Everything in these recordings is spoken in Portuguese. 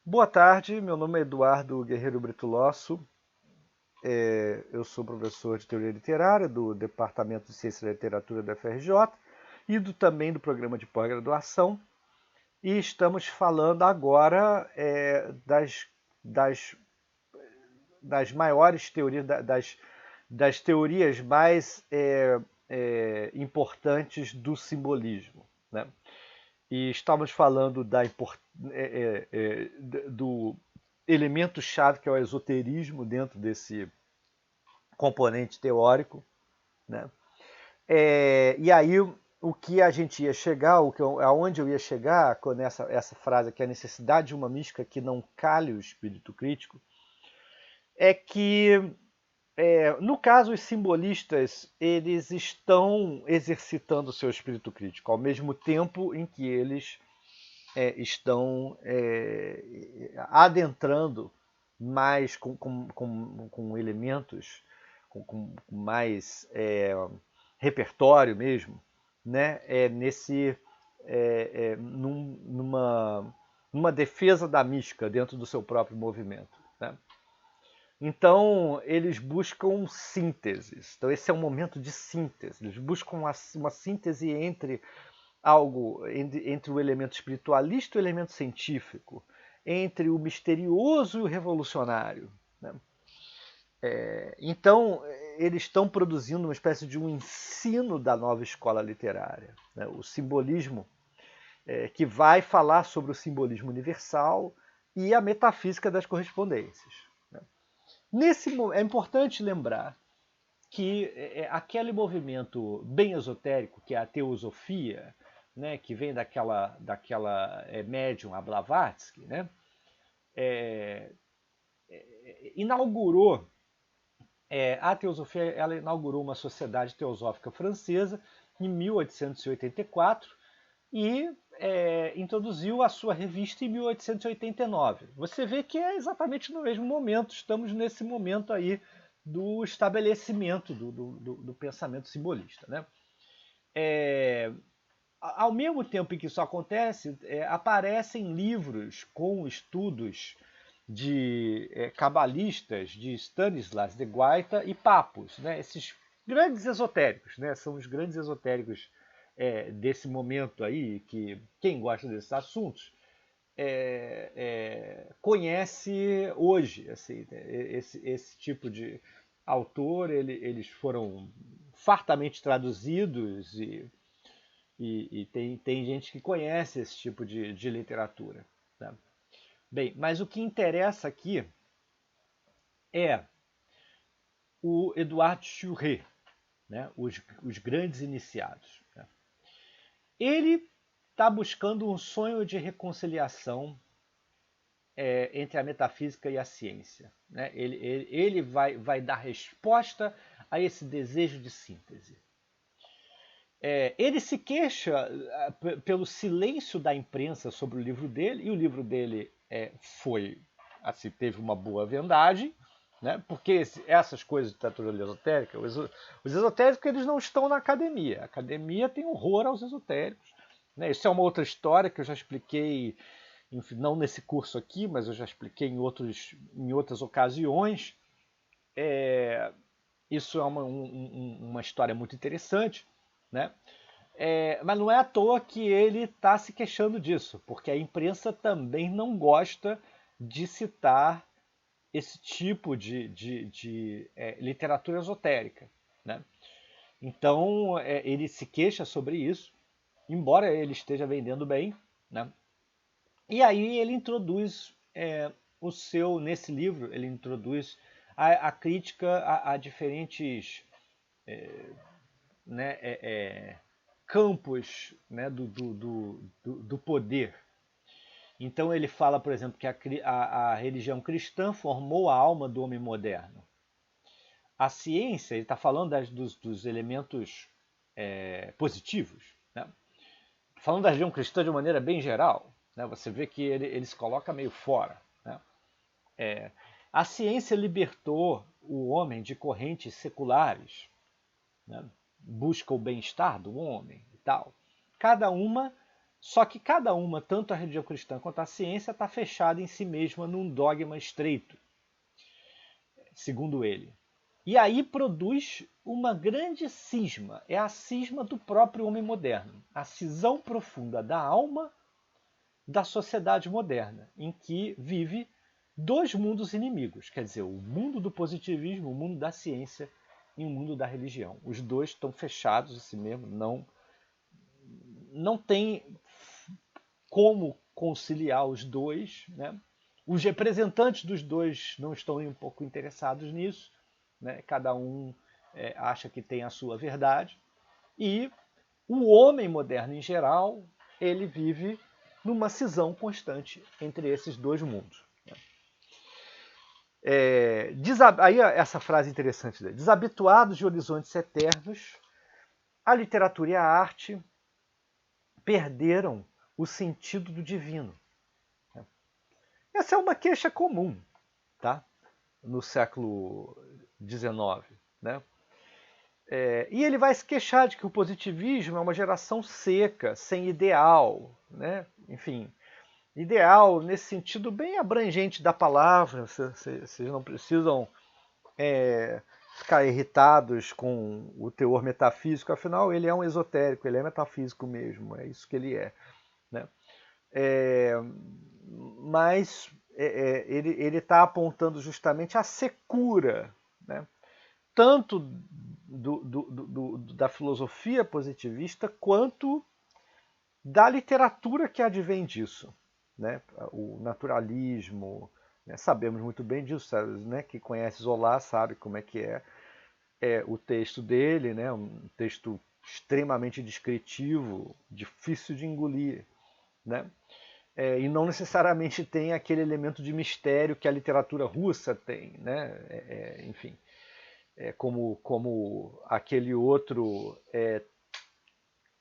Boa tarde, meu nome é Eduardo Guerreiro Brito Losso. Eu sou professor de Teoria Literária do Departamento de Ciência da Literatura da UFRJ e também do programa de pós-graduação. E estamos falando agora das, das maiores teorias, das teorias mais importantes do simbolismo, né? E estamos falando do elemento-chave que é o esoterismo dentro desse componente teórico, né? E aí o que a gente ia chegar, aonde eu ia chegar com essa frase que é a necessidade de uma mística que não calhe o espírito crítico, é que no caso os simbolistas eles estão exercitando o seu espírito crítico ao mesmo tempo em que eles estão adentrando mais com elementos, com mais repertório mesmo, né? Numa defesa da mística dentro do seu próprio movimento, né? Então, eles buscam sínteses. Então, esse é um momento de síntese. Eles buscam uma síntese entre o elemento espiritualista e o elemento científico, entre o misterioso e o revolucionário, né? Então, eles estão produzindo uma espécie de um ensino da nova escola literária, né? O simbolismo, que vai falar sobre o simbolismo universal e a metafísica das correspondências, né? É importante lembrar que aquele movimento bem esotérico, que é a teosofia, né, que vem daquela médium, a Blavatsky, né, é, inaugurou, a teosofia ela inaugurou uma sociedade teosófica francesa em 1884 e introduziu a sua revista em 1889. Você vê que é exatamente no mesmo momento, estamos nesse momento aí do estabelecimento do pensamento simbolista, né? É, Ao mesmo tempo em que isso acontece, aparecem livros com estudos de cabalistas, de Stanislas de Guaita e papos, né? Esses grandes esotéricos, né? São os grandes esotéricos desse momento aí, que quem gosta desses assuntos conhece hoje, assim, né? Esse tipo de autor, eles foram fartamente traduzidos e tem gente que conhece esse tipo de literatura, tá? Bem, mas o que interessa aqui é o Eduard Chouret, né? Os grandes iniciados, né? Ele está buscando um sonho de reconciliação entre a metafísica e a ciência, né? Ele vai dar resposta a esse desejo de síntese. Ele se queixa pelo silêncio da imprensa sobre o livro dele, e o livro dele assim, teve uma boa vendagem, né? Porque essas coisas de literatura esotérica, os esotéricos eles não estão na academia. A academia tem horror aos esotéricos, né? Isso é uma outra história que eu já expliquei, enfim, não nesse curso aqui, mas eu já expliquei em outras ocasiões. Isso é uma história muito interessante, né? Mas não é à toa que ele está se queixando disso, porque a imprensa também não gosta de citar esse tipo de literatura esotérica, né? Então ele se queixa sobre isso, embora ele esteja vendendo bem, né? E aí ele introduz nesse livro ele introduz a crítica a diferentes, né, campos, né, do poder. Então ele fala, por exemplo, que a religião cristã formou a alma do homem moderno. A ciência, ele está falando dos elementos positivos, né? Falando da religião cristã de maneira bem geral, né? Você vê que ele se coloca meio fora, né? A ciência libertou o homem de correntes seculares, né? Busca o bem-estar do homem e tal. Cada uma Só que cada uma, tanto a religião cristã quanto a ciência, está fechada em si mesma num dogma estreito, segundo ele. E aí produz uma grande cisma. É a cisma do próprio homem moderno. A cisão profunda da alma da sociedade moderna, em que vive dois mundos inimigos. Quer dizer, o mundo do positivismo, o mundo da ciência e o mundo da religião. Os dois estão fechados em si mesmo, não tem como conciliar os dois, né? Os representantes dos dois não estão um pouco interessados nisso, né? Cada um acha que tem a sua verdade, e o homem moderno em geral, ele vive numa cisão constante entre esses dois mundos. Aí essa frase interessante dele: desabituados de horizontes eternos, a literatura e a arte perderam o sentido do divino. Essa é uma queixa comum, tá? No século XIX, né? E ele vai se queixar de que o positivismo é uma geração seca, sem ideal, né? Enfim, ideal nesse sentido bem abrangente da palavra. Vocês não precisam ficar irritados com o teor metafísico, afinal ele é um esotérico, ele é metafísico mesmo, é isso que ele é, né? Mas ele está apontando justamente a secura, né? Tanto da filosofia positivista quanto da literatura que advém disso, né? O naturalismo, né? Sabemos muito bem disso, sabe, né? Quem conhece Zola sabe como é que é o texto dele, né? Um texto extremamente descritivo, difícil de engolir, né? E não necessariamente tem aquele elemento de mistério que a literatura russa tem, né? Enfim, como aquele outro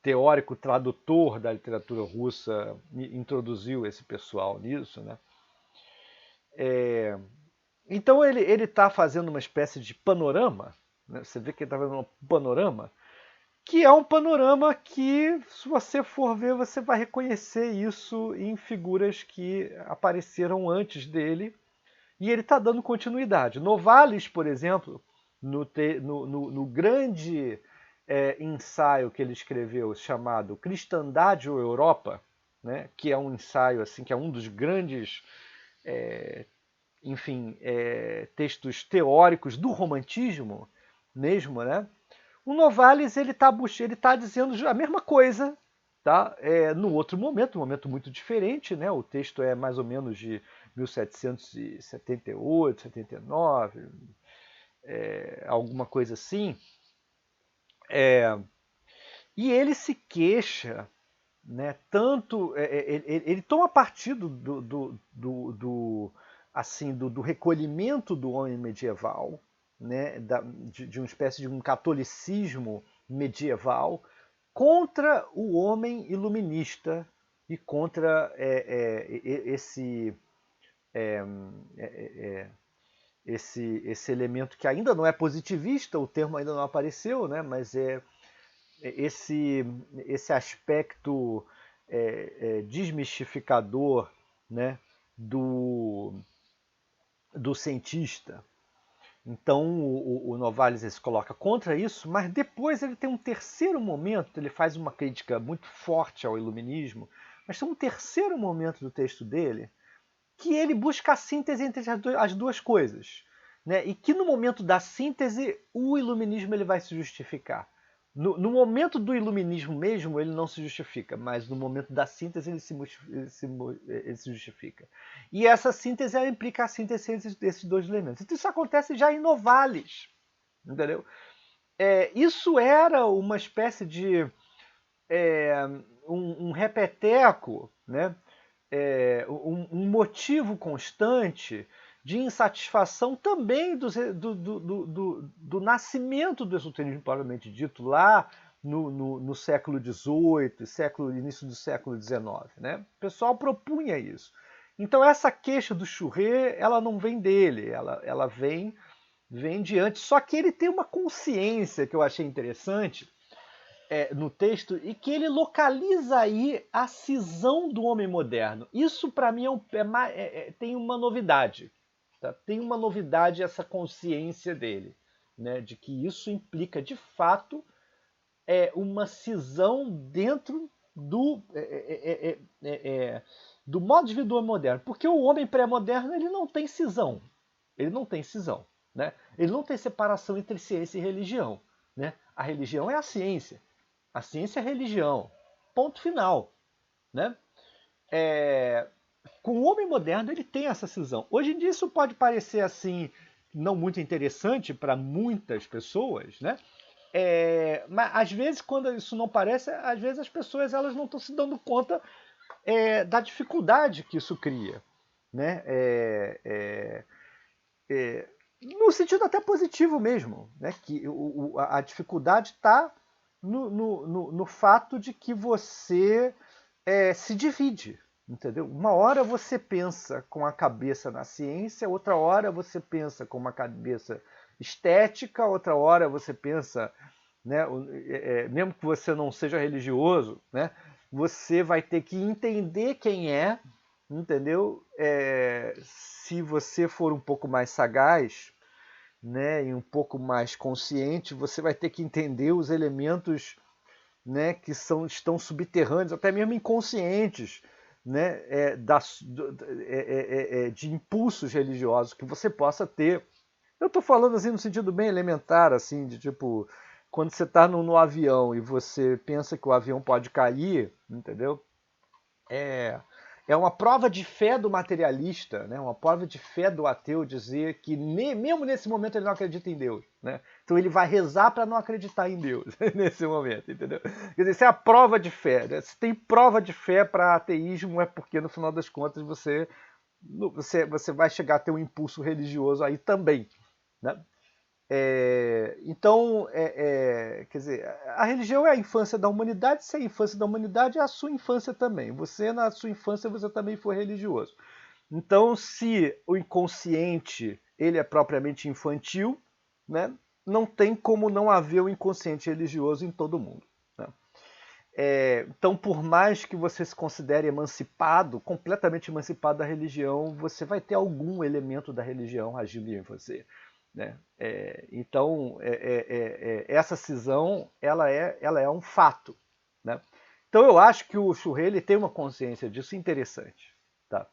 teórico tradutor da literatura russa introduziu esse pessoal nisso, né? Então ele está fazendo uma espécie de panorama, né? Você vê que ele está fazendo um panorama, que é um panorama que, se você for ver, você vai reconhecer isso em figuras que apareceram antes dele, e ele está dando continuidade. Novalis, por exemplo, no grande ensaio que ele escreveu chamado Cristandade ou Europa, né, que é um ensaio assim, que é um dos grandes textos teóricos do romantismo mesmo, né? O Novalis ele tá dizendo a mesma coisa, tá? No outro momento, um momento muito diferente, né? O texto é mais ou menos de 1778, 79, alguma coisa assim. E ele se queixa, né? Tanto ele toma partido do recolhimento do homem medieval, né? De uma espécie de um catolicismo medieval contra o homem iluminista e contra esse elemento que ainda não é positivista, o termo ainda não apareceu, né? Mas esse aspecto desmistificador, né? do cientista. Então o Novalis se coloca contra isso, mas depois ele tem um terceiro momento, ele faz uma crítica muito forte ao iluminismo, mas tem um terceiro momento do texto dele que ele busca a síntese entre as duas coisas, né? E que no momento da síntese o iluminismo ele vai se justificar. No momento do iluminismo mesmo ele não se justifica, mas no momento da síntese ele se justifica. E essa síntese implica a síntese desses dois elementos. Então isso acontece já em Novalis, entendeu? Isso era uma espécie de um repeteco, né? Um motivo constante de insatisfação também do nascimento do esoterismo propriamente dito lá no século XVIII, início do século XIX. Né? O pessoal propunha isso. Então essa queixa do Churré, ela não vem dele, ela vem de antes. Só que ele tem uma consciência que eu achei interessante, no texto e que ele localiza aí a cisão do homem moderno. Isso, para mim, tem uma novidade. Tá? Tem uma novidade essa consciência dele, né? De que isso implica, de fato, uma cisão dentro do modo de vida do homem moderno. Porque o homem pré-moderno ele não tem cisão. Ele não tem cisão. Né? Ele não tem separação entre ciência e religião. Né? A religião é a ciência. A ciência é a religião. Ponto final. Né? Com o homem moderno ele tem essa cisão. Hoje em dia isso pode parecer assim não muito interessante para muitas pessoas, né? Mas às vezes quando isso não parece, às vezes as pessoas elas não estão se dando conta da dificuldade que isso cria, né? No sentido até positivo mesmo, né? Que a dificuldade está no fato de que você se divide, entendeu? Uma hora você pensa com a cabeça na ciência, outra hora você pensa com uma cabeça estética, outra hora você pensa, né, mesmo que você não seja religioso, né, você vai ter que entender quem é, entendeu? Se você for um pouco mais sagaz, né, e um pouco mais consciente, você vai ter que entender os elementos, né, que estão subterrâneos, até mesmo inconscientes, né, de impulsos religiosos que você possa ter. Eu estou falando assim no sentido bem elementar, assim, de tipo, quando você está no avião e você pensa que o avião pode cair, entendeu? É uma prova de fé do materialista, né? Uma prova de fé do ateu dizer que mesmo nesse momento ele não acredita em Deus. Né? Então ele vai rezar para não acreditar em Deus nesse momento, entendeu? Quer dizer, isso é a prova de fé. Né? Se tem prova de fé para ateísmo é porque no final das contas você vai chegar a ter um impulso religioso aí também. Né? Então, quer dizer, a religião é a infância da humanidade, se é a infância da humanidade, é a sua infância também. Você, na sua infância, você também foi religioso. Então, se o inconsciente ele é propriamente infantil, né, não tem como não haver o inconsciente religioso em todo mundo. Né? Então, por mais que você se considere emancipado, completamente emancipado da religião, você vai ter algum elemento da religião agindo em você. Né? Então, essa cisão ela é um fato. Né? Então, eu acho que o Churré ele tem uma consciência disso interessante. Tá?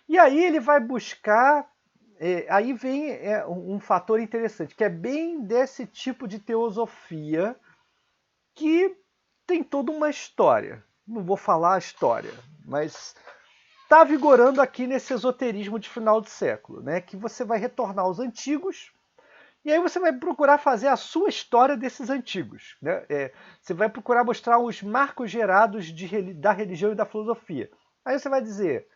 E aí ele vai buscar. Aí vem um fator interessante, que é bem desse tipo de teosofia que tem toda uma história. Não vou falar a história, mas está vigorando aqui nesse esoterismo de final de século, né? Que você vai retornar aos antigos e aí você vai procurar fazer a sua história desses antigos. Né? Você vai procurar mostrar os marcos gerados da religião e da filosofia. Aí você vai dizer,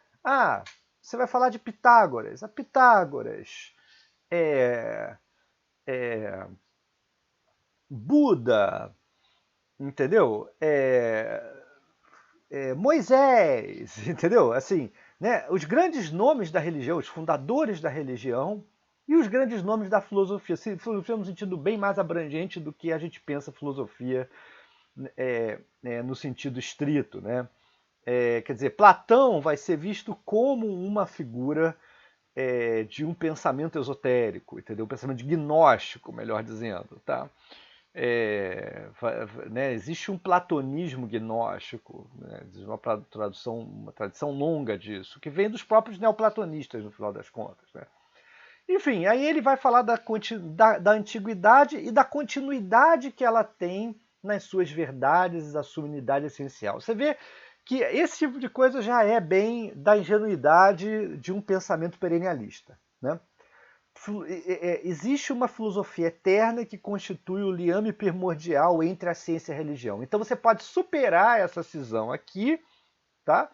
você vai falar de Pitágoras. A Pitágoras, Buda, entendeu? Moisés, entendeu? Assim, né? Os grandes nomes da religião, os fundadores da religião e os grandes nomes da filosofia. Filosofia no sentido bem mais abrangente do que a gente pensa filosofia no sentido estrito, né? Quer dizer, Platão vai ser visto como uma figura de um pensamento esotérico, entendeu? Um pensamento gnóstico, melhor dizendo, tá? Né, existe um platonismo gnóstico, né, uma tradição longa disso, que vem dos próprios neoplatonistas, no final das contas. Né? Enfim, aí ele vai falar da antiguidade e da continuidade que ela tem nas suas verdades e da sua unidade essencial. Você vê que esse tipo de coisa já é bem da ingenuidade de um pensamento perennialista. Né? Existe uma filosofia eterna que constitui o liame primordial entre a ciência e a religião. Então você pode superar essa cisão aqui, tá?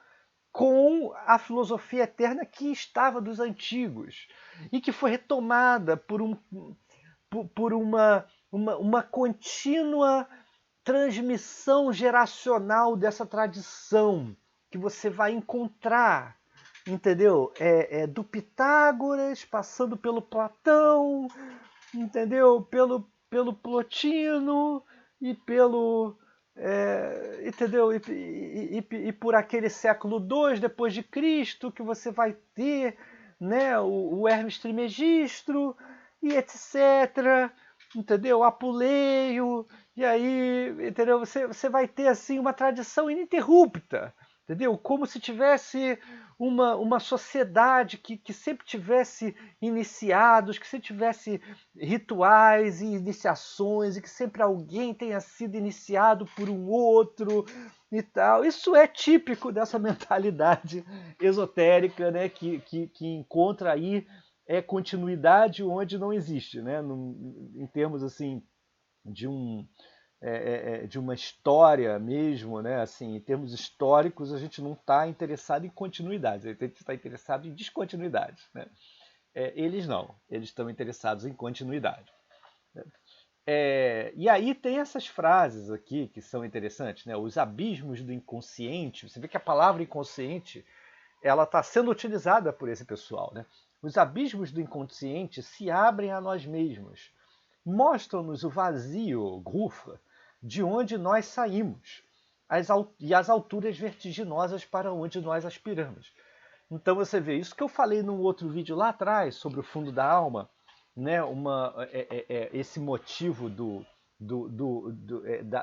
Com a filosofia eterna que estava dos antigos e que foi retomada por uma contínua transmissão geracional dessa tradição que você vai encontrar, entendeu? Do Pitágoras, passando pelo Platão, entendeu? Pelo Plotino, e pelo entendeu? E por aquele século II depois de Cristo que você vai ter, né, o Hermes Trismegisto e etc, entendeu? Apuleio, e aí, entendeu? Você vai ter assim uma tradição ininterrupta, entendeu? Como se tivesse uma sociedade que sempre tivesse iniciados, que sempre tivesse rituais e iniciações, e que sempre alguém tenha sido iniciado por um outro e tal. Isso é típico dessa mentalidade esotérica, né, que encontra aí continuidade onde não existe, né, em termos assim de de uma história mesmo, né? Assim, em termos históricos, a gente não está interessado em continuidade, a gente está interessado em descontinuidade, né? Eles não, eles estão interessados em continuidade. E aí tem essas frases aqui que são interessantes, né? Os abismos do inconsciente. Você vê que a palavra inconsciente ela está sendo utilizada por esse pessoal, né? Os abismos do inconsciente se abrem a nós mesmos, mostram-nos o vazio, grufa, de onde nós saímos, e as alturas vertiginosas para onde nós aspiramos. Então você vê isso que eu falei num outro vídeo lá atrás sobre o fundo da alma, né? Esse motivo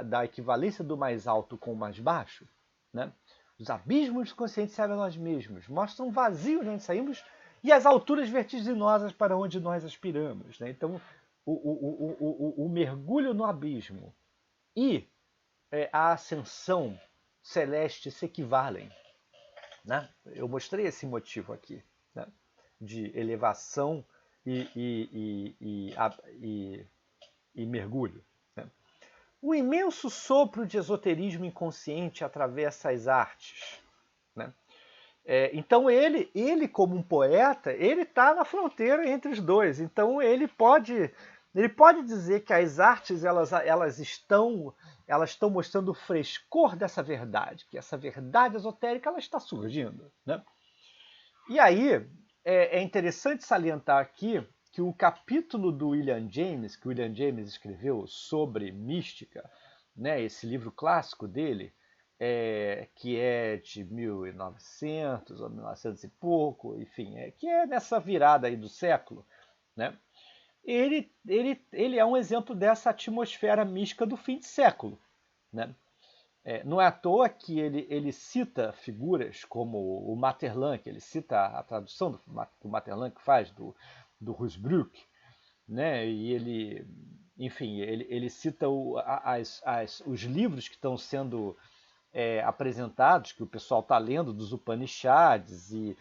da equivalência do mais alto com o mais baixo, né? Os abismos conscientes se abrem a nós mesmos, mostram o vazio de onde saímos e as alturas vertiginosas para onde nós aspiramos, né? Então o mergulho no abismo e a ascensão celeste se equivalem, né? Eu mostrei esse motivo aqui, né? De elevação e, e, e, e, e mergulho. Né? O imenso sopro de esoterismo inconsciente atravessa as artes. Né? Então ele como um poeta, ele está na fronteira entre os dois. Então ele pode dizer que as artes elas estão mostrando o frescor dessa verdade, que essa verdade esotérica ela está surgindo, né? E aí é interessante salientar aqui que o capítulo do William James, que o William James escreveu sobre mística, né, esse livro clássico dele, que é de 1900 ou 1900 e pouco, enfim, que é nessa virada aí do século, né? Ele é um exemplo dessa atmosfera mística do fim de século, né? Não é à toa que ele cita figuras como o Materlanck, ele cita a tradução do Materlanck faz do Rusbruck, né? E ele, enfim, ele cita os livros que estão sendo apresentados, que o pessoal está lendo, dos Upanishads e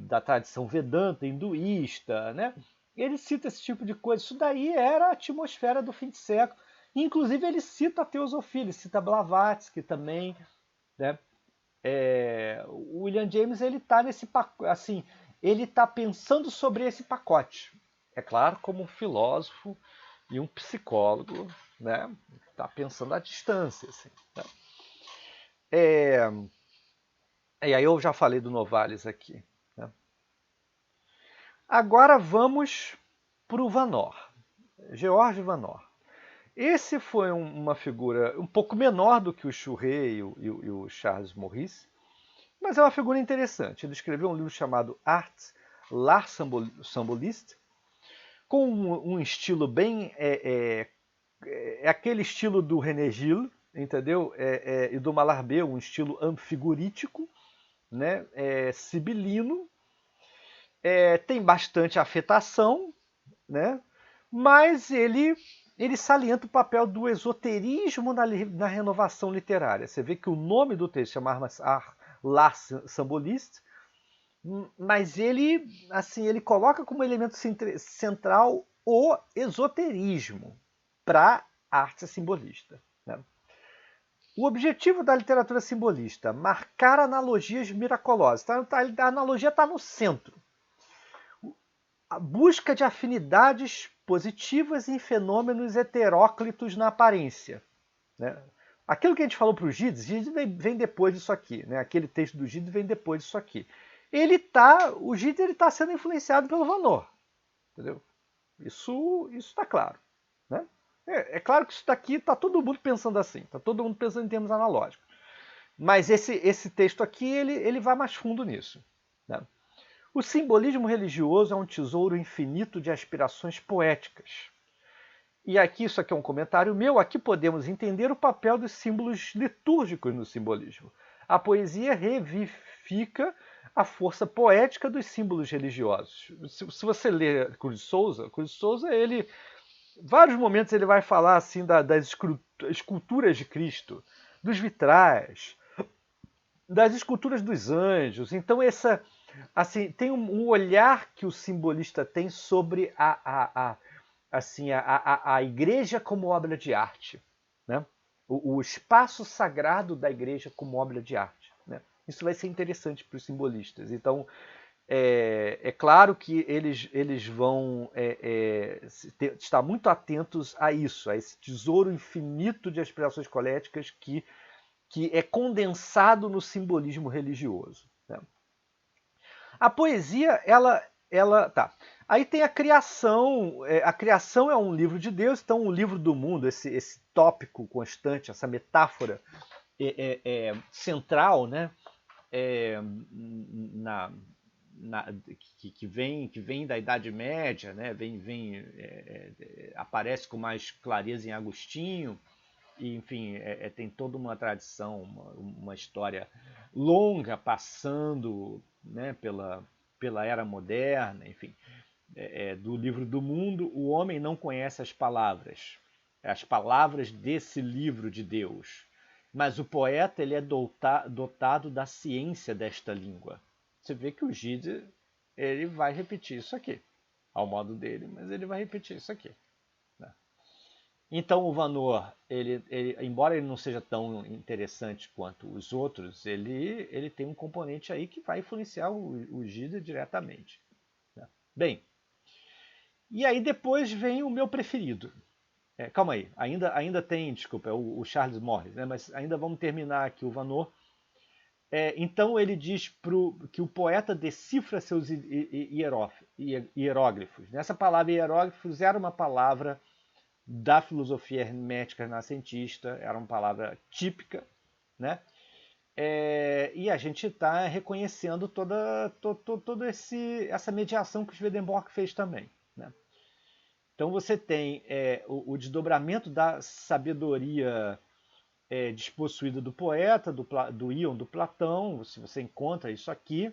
da tradição Vedanta hinduísta, né? Ele cita esse tipo de coisa. Isso daí era a atmosfera do fim de século. Inclusive ele cita a teosofia, ele cita Blavatsky também, né? O William James ele está nesse pacote, assim, ele está pensando sobre esse pacote. É claro, como um filósofo e um psicólogo, né? Está pensando à distância, assim. Né? E aí eu já falei do Novalis aqui. Né? Agora vamos para o Van Nor, George Van Nor. Esse foi uma figura um pouco menor do que o Chouret e o Charles Maurice, mas é uma figura interessante. Ele escreveu um livro chamado Art, l'art symboliste, com um estilo bem... aquele estilo do René Gilles, entendeu? E do Mallarmé, um estilo anfigurítico, né? Sibilino, tem bastante afetação, né? Mas ele salienta o papel do esoterismo na renovação literária. Você vê que o nome do texto chama L'art symboliste, mas ele coloca como elemento central o esoterismo para a arte simbolista. Né? O objetivo da literatura simbolista, marcar analogias miraculosas. A analogia está no centro. A busca de afinidades positivas em fenômenos heteróclitos na aparência. Né? Aquilo que a gente falou para o Gides vem depois disso aqui. Né? Aquele texto do Gides vem depois disso aqui. O Gides está sendo influenciado pelo Van Nor. Entendeu? Isso está claro. Né? É claro que isso daqui está todo mundo pensando assim, está todo mundo pensando em termos analógicos. Mas esse texto aqui, ele vai mais fundo nisso. Né? O simbolismo religioso é um tesouro infinito de aspirações poéticas. E aqui, isso aqui é um comentário meu, aqui podemos entender o papel dos símbolos litúrgicos no simbolismo. A poesia revivifica a força poética dos símbolos religiosos. Se você ler Cruz de Souza, ele, vários momentos ele vai falar assim das esculturas de Cristo, dos vitrais, das esculturas dos anjos. Então assim, tem um olhar que o simbolista tem sobre assim, a igreja como obra de arte, né? O espaço sagrado da igreja como obra de arte. Né? Isso vai ser interessante para os simbolistas. Então, é claro que eles vão estar muito atentos a isso, a esse tesouro infinito de aspirações coléticas que é condensado no simbolismo religioso. Né? A poesia, tá. Aí tem a criação. A criação é um livro de Deus, então o livro do mundo, esse tópico constante, essa metáfora central, né? Na, que vem da Idade Média, né? Aparece com mais clareza em Agostinho. E, enfim, tem toda uma tradição, uma história longa passando, né, pela era moderna, enfim, do livro do mundo. O homem não conhece as palavras desse livro de Deus, mas o poeta ele é dotado da ciência desta língua. Você vê que o Gide ele vai repetir isso aqui, ao modo dele, mas ele vai repetir isso aqui. Então o Vanor, embora ele não seja tão interessante quanto os outros, ele tem um componente aí que vai influenciar o Gide diretamente. Né? Bem, e aí depois vem o meu preferido. Calma aí, ainda tem, desculpa, o Charles Morris, né? Mas ainda vamos terminar aqui o Vanor. Então ele diz que o poeta decifra seus hieróglifos. Essa palavra hieróglifos era uma palavra da filosofia hermética renascentista, era uma palavra típica, né? E a gente está reconhecendo toda essa mediação que o Swedenborg fez também. Né? Então você tem o desdobramento da sabedoria despossuída do poeta, do íon do Platão, se você encontra isso aqui.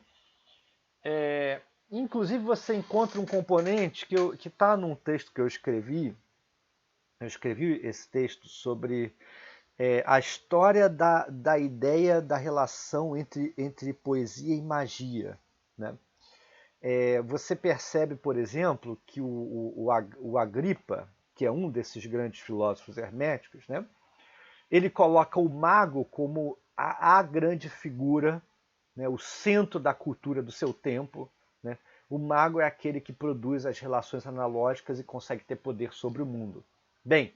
Inclusive você encontra um componente que está num texto que eu escrevi esse texto sobre a história da ideia da relação entre poesia e magia. Né? Você percebe, por exemplo, que o Agripa, que é um desses grandes filósofos herméticos, né? Ele coloca o mago como a grande figura, né? O centro da cultura do seu tempo. Né? O mago é aquele que produz as relações analógicas e consegue ter poder sobre o mundo. Bem,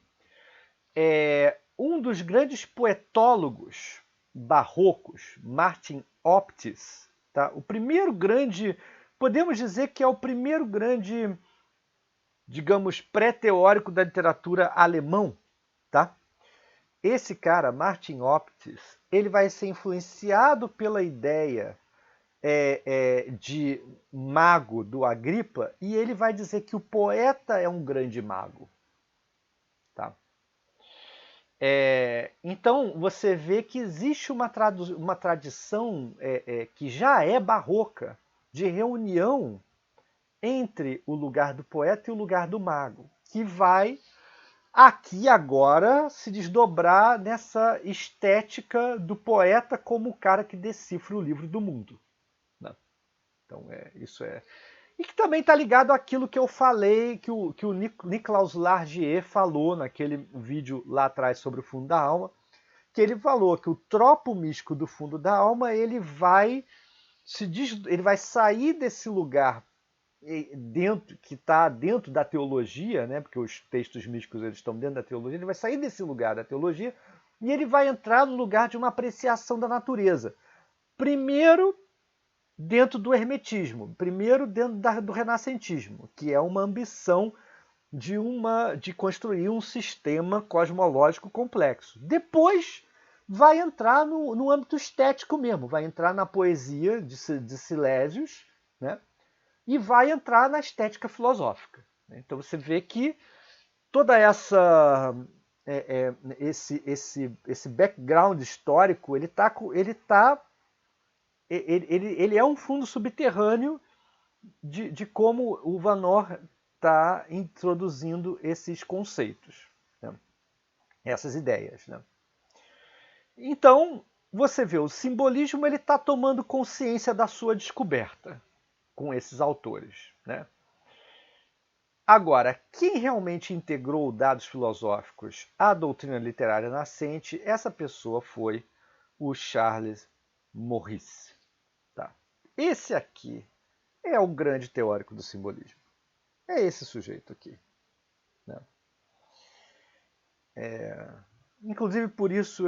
um dos grandes poetólogos barrocos, Martin Optis, tá? O primeiro grande, podemos dizer que é o primeiro grande, digamos, pré-teórico da literatura alemão, tá? Esse cara, Martin Optis, ele vai ser influenciado pela ideia de mago do Agripa e ele vai dizer que o poeta é um grande mago. Tá? Então você vê que existe uma tradição que já é barroca de reunião entre o lugar do poeta e o lugar do mago, que vai aqui agora se desdobrar nessa estética do poeta como o cara que decifra o livro do mundo. Né? Então isso é... E que também está ligado àquilo que eu falei, que o Nicolas Largier falou naquele vídeo lá atrás sobre o fundo da alma, que ele falou que o tropo místico do fundo da alma ele vai sair desse lugar que está dentro da teologia, né? Porque os textos místicos eles estão dentro da teologia, ele vai sair desse lugar da teologia e ele vai entrar no lugar de uma apreciação da natureza. Primeiro, dentro do hermetismo, primeiro dentro do renascentismo, que é uma ambição de construir um sistema cosmológico complexo. Depois vai entrar no âmbito estético mesmo, vai entrar na poesia de Silésios, né? E vai entrar na estética filosófica. Então você vê que toda esse background histórico ele é um fundo subterrâneo de como o Van Nor está introduzindo esses conceitos, né? Essas ideias. Né? Então, você vê, o simbolismo ele está tomando consciência da sua descoberta com esses autores. Né? Agora, quem realmente integrou dados filosóficos à doutrina literária nascente, essa pessoa foi o Charles Maurice. Tá? Esse aqui é o grande teórico do simbolismo. É esse sujeito aqui. Né? Inclusive por isso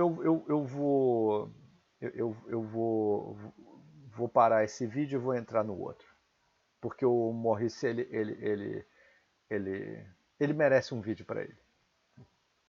vou parar esse vídeo e vou entrar no outro. Porque o Maurice ele merece um vídeo para ele.